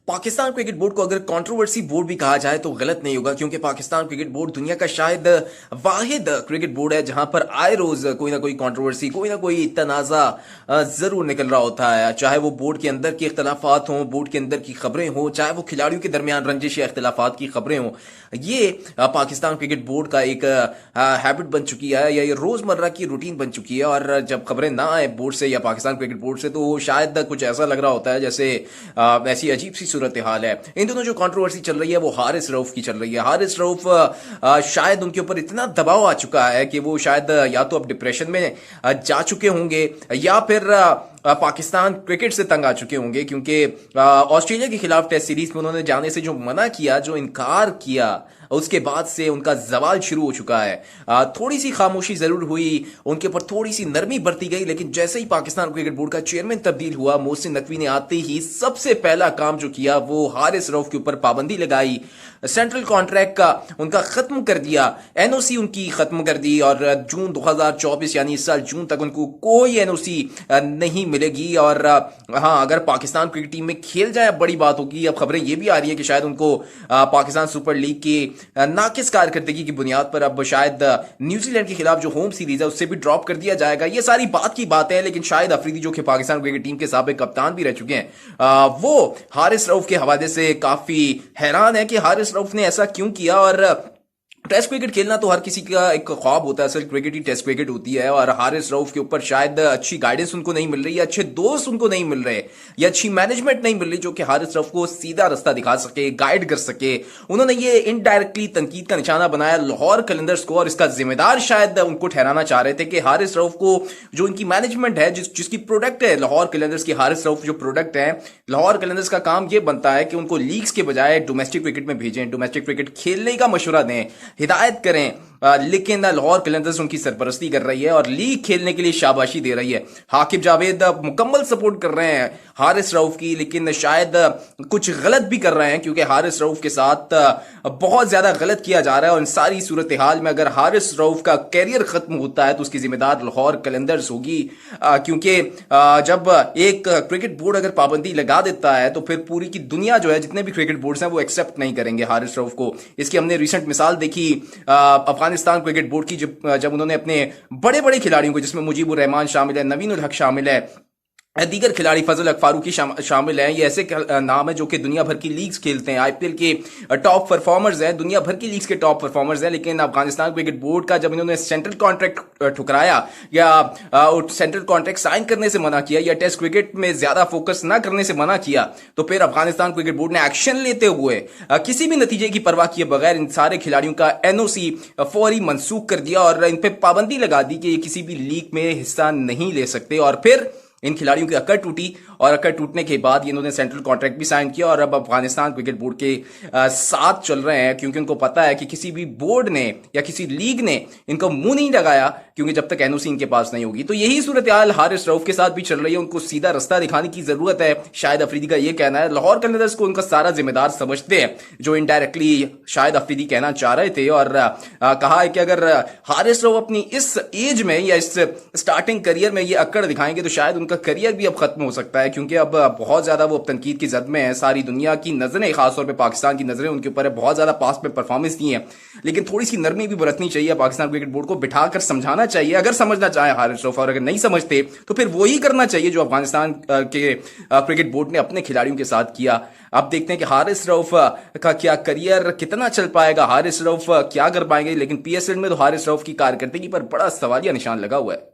Pakistan cricket board को अगर controversy board भी कहा जाए तो गलत नहीं होगा, क्योंकि पाकिस्तान क्रिकेट बोर्ड दुनिया का शायद वाहिद क्रिकेट बोर्ड है जहां पर आए रोज कोई ना कोई कंट्रोवर्सी, कोई ना कोई तनाजा जरूर निकल रहा होता है। चाहे वो बोर्ड के अंदर के इख्तलाफात हों, बोर्ड के अंदर की खबरें हों, चाहे वो खिलाड़ियों के दरमियान रंजिश या इख्तलाफात की खबरें हों। ये पाकिस्तान क्रिकेट बोर्ड का एक हैबिट बन चुकी है, या ये रोजमर्रा की रूटीन बन चुकी है। और जब खबरें ना आए बोर्ड से या पाकिस्तान क्रिकेट बोर्ड से, तो शायद कुछ ऐसा लग रहा होता है जैसे ऐसी अजीब सी सूरत हाल है। इन दोनों जो कंट्रोवर्सी चल रही है वो हारिस रऊफ की चल रही है। हारिस रऊफ शायद उनके ऊपर इतना दबाव आ चुका है कि वो शायद या तो अब डिप्रेशन में जा चुके होंगे या फिर पाकिस्तान क्रिकेट से तंग आ चुके होंगे, क्योंकि ऑस्ट्रेलिया के खिलाफ टेस्ट सीरीज में उन्होंने जाने से जो मना किया, जो इनकार किया, उसके बाद से उनका जवाल शुरू हो चुका है। थोड़ी सी खामोशी जरूर हुई, उनके ऊपर थोड़ी सी नरमी बरती गई, लेकिन जैसे ही पाकिस्तान क्रिकेट बोर्ड का चेयरमैन तब्दील हुआ, मोहसिन नकवी ने आते ही सबसे पहला काम जो किया वो हारिस रऊफ के ऊपर पाबंदी लगाई, सेंट्रल कॉन्ट्रैक्ट का उनका खत्म कर दिया, एनओसी उनकी खत्म कर दी, और जून 2024 यानी इस साल जून तक उनको कोई एनओसी नहीं मिलेगी। और हाँ, अगर पाकिस्तान क्रिकेट टीम में खेल जाए बड़ी बात होगी। अब खबरें ये भी आ रही है कि शायद उनको पाकिस्तान सुपर लीग की नाकिस कारकर्दगी की बुनियाद पर अब शायद न्यूजीलैंड के खिलाफ जो होम सीरीज है उससे भी ड्रॉप कर दिया जाएगा। ये सारी बात की बात है, लेकिन शायद अफरीदी जो कि पाकिस्तान क्रिकेट टीम के साबिक कप्तान भी रह चुके हैं, वो हारिस रऊफ के हवाले से काफी हैरान है कि हारिस रऊफ ने ऐसा क्यों किया। और टेस्ट क्रिकेट खेलना तो हर किसी का एक ख्वाब होता है, असल क्रिकेट ही टेस्ट क्रिकेट होती है। और हारिस रऊफ के ऊपर शायद अच्छी गाइडेंस उनको नहीं मिल रही, या अच्छे दोस्त उनको नहीं मिल रहे, या अच्छी मैनेजमेंट नहीं मिल रही जो कि हारिस रऊफ को सीधा रास्ता दिखा सके, गाइड कर सके। उन्होंने ये इनडायरेक्टली तनकीद का निशाना बनाया लाहौर कलंदर्स को, और इसका जिम्मेदार शायद उनको ठहराना चाह रहे थे कि हारिस रऊफ को जो उनकी मैनेजमेंट है, जिसकी प्रोडक्ट है लाहौर कलंदर्स की, हारिस रऊफ जो प्रोडक्ट है, लाहौर कलंदर्स का काम यह बनता है कि उनको लीग्स के बजाय डोमेस्टिक क्रिकेट में भेजें, डोमेस्टिक क्रिकेट खेलने का मशवरा दें, हिदायत करें। लेकिन लाहौर कलंदर्स उनकी सरपरस्ती कर रही है और लीग खेलने के लिए शाबाशी दे रही है। हाकिब जावेद मुकम्मल सपोर्ट कर रहे हैं हारिस रऊफ की, लेकिन शायद कुछ गलत भी कर रहे हैं, क्योंकि हारिस रऊफ के साथ बहुत ज्यादा गलत किया जा रहा है। और इन सारी सूरत हाल में अगर हारिस रऊफ का कैरियर खत्म होता है तो उसकी जिम्मेदार लाहौर कलंदर्स होगी, क्योंकि जब एक क्रिकेट बोर्ड अगर पाबंदी लगा देता है तो फिर पूरी की दुनिया जो है, जितने भी क्रिकेट बोर्ड्स हैं, वो एक्सेप्ट नहीं करेंगे हारिस रऊफ को। इसकी हमने रिसेंट मिसाल देखी अफगानिस्तान क्रिकेट बोर्ड की, जब उन्होंने अपने बड़े बड़े खिलाड़ियों को, जिसमें मुजीबुर रहमान शामिल है, नवीन उल हक शामिल है, दीगर खिलाड़ी फजल हक फारूकी शामिल हैं, ये ऐसे नाम है जो कि दुनिया भर की लीग्स खेलते हैं, आईपीएल के टॉप परफॉर्मर्स हैं, दुनिया भर की लीग्स के टॉप परफॉर्मर्स हैं। लेकिन अफगानिस्तान क्रिकेट बोर्ड का जब इन्होंने सेंट्रल कॉन्ट्रैक्ट ठुकराया, या सेंट्रल कॉन्ट्रैक्ट साइन करने से मना किया, या टेस्ट क्रिकेट में ज्यादा फोकस ना करने से मना किया, तो फिर अफगानिस्तान क्रिकेट बोर्ड ने एक्शन लेते हुए किसी भी नतीजे की परवाह किए बगैर इन सारे खिलाड़ियों का एनओसी फौरी मनसूख कर दिया, और इन पर पाबंदी लगा दी कि ये किसी भी लीग में हिस्सा नहीं ले सकते। और फिर इन खिलाड़ियों की अकड़ टूटी, और अकड़ टूटने के बाद इन्होंने सेंट्रल कॉन्ट्रैक्ट भी साइन किया, और अब अफगानिस्तान क्रिकेट बोर्ड के साथ चल रहे हैं, क्योंकि उनको पता है कि किसी भी बोर्ड ने या किसी लीग ने इनको मुंह नहीं लगाया, क्योंकि जब तक एनओसी इनके पास नहीं होगी। तो यही सूरत हाल हारिस रऊफ के साथ भी चल रही है। उनको सीधा रास्ता दिखाने की जरूरत है, शायद अफरीदी का यह कहना है। लाहौर कलंदर्स को उनका सारा जिम्मेदार समझते हैं, जो इनडायरेक्टली शायद अफरीदी कहना चाह रहे थे, और कहा है कि अगर हारिस रऊफ अपनी इस एज में या इस स्टार्टिंग करियर में ये अकड़ दिखाएंगे तो शायद उनका करियर भी अब खत्म हो सकता है, क्योंकि अब बहुत ज्यादा वो तनकीद की जद में है। सारी दुनिया की नजरें, खासतौर पे पाकिस्तान की नजरें उनके ऊपर है, बहुत ज्यादा पास्ट में परफॉर्मेंस दी है। लेकिन थोड़ी सी नरमी भी बरतनी चाहिए, पाकिस्तान क्रिकेट बोर्ड को बिठाकर समझाना चाहिए, अगर समझना चाहे हारिस रऊफ, और अगर नहीं समझते तो फिर वही करना चाहिए जो अफगानिस्तान के क्रिकेट बोर्ड ने अपने खिलाड़ियों के साथ किया। अब देखते हैं कि हारिस रऊफ का क्या करियर कितना चल पाएगा, हारिस रऊफ क्या कर पाएंगे। लेकिन पीएसएल में तो हारिस रऊफ की कारकर्दगी पर बड़ा सवालिया निशान लगा हुआ है।